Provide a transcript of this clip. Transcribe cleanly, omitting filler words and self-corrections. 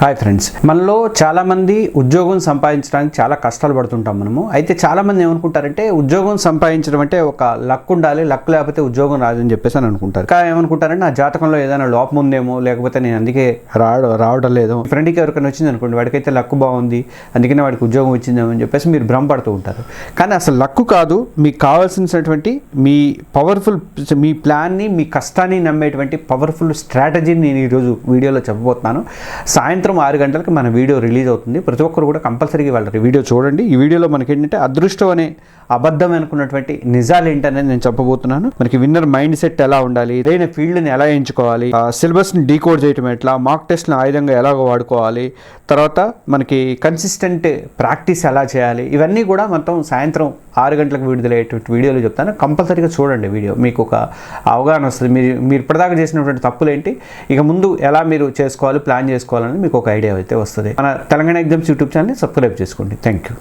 Hi friends, మనలో చాలామంది ఉద్యోగం సంపాదించడానికి చాలా కష్టాలు పడుతుంటాం మనము. అయితే చాలామంది ఏమనుకుంటారంటే ఉద్యోగం సంపాదించడం అంటే ఒక లక్ ఉండాలి, లక్ లేకపోతే ఉద్యోగం రాదని చెప్పేసి అని అనుకుంటారు. కానీ ఏమనుకుంటారంటే నా జాతకంలో ఏదైనా లోపం ఉందేమో, లేకపోతే నేను అందుకే రావడం లేదు. ఫ్రెండ్కి ఎవరికైనా వచ్చింది అనుకోండి, వాడికైతే లక్ బాగుంది అందుకనే వాడికి ఉద్యోగం వచ్చిందేమో అని చెప్పేసి మీరు భ్రమపడుతూ ఉంటారు. కానీ అసలు లక్ కాదు, మీకు కావాల్సినటువంటి మీ పవర్ఫుల్ మీ ప్లాన్ని, మీ కష్టాన్ని నమ్మేటువంటి పవర్ఫుల్ స్ట్రాటజీని నేను ఈరోజు వీడియోలో చెప్పబోతున్నాను. సాయంత్రం 6 గంటలకు మన వీడియో రిలీజ్ అవుతుంది. ప్రతి ఒక్కరు కూడా కంపల్సరీగా వాళ్ళ వీడియో చూడండి. ఈ వీడియోలో మనకి ఏంటంటే అదృష్టం అనే అబద్ధం అనుకున్నటువంటి నిజాలు ఏంటనేది నేను చెప్పబోతున్నాను. మనకి విన్నర్ మైండ్ సెట్ ఎలా ఉండాలి, ఏదైనా ఫీల్డ్ని ఎలా ఎంచుకోవాలి, సిలబస్ని డీకోడ్ చేయటం ఎట్లా, మాక్ టెస్ట్ని ఆయుధంగా ఎలాగ వాడుకోవాలి, తర్వాత మనకి కన్సిస్టెంట్ ప్రాక్టీస్ ఎలా చేయాలి, ఇవన్నీ కూడా మొత్తం సాయంత్రం 6 గంటలకు విడుదలయ్యేటువంటి వీడియోలో చెప్తాను. కంపల్సరీగా చూడండి వీడియో, మీకు ఒక అవగాహన వస్తుంది. మీరు ఇప్పటిదాకా చేసినటువంటి తప్పులు ఏంటి, ఇక ముందు ఎలా మీరు చేసుకోవాలి, ప్లాన్ చేసుకోవాలని మీకు ఒక ఐడియా అయితే వస్తుంది. మన తెలంగాణ ఎగ్జామ్స్ యూట్యూబ్ ఛానల్ని సబ్స్క్రైబ్ చేసుకోండి. Thank you.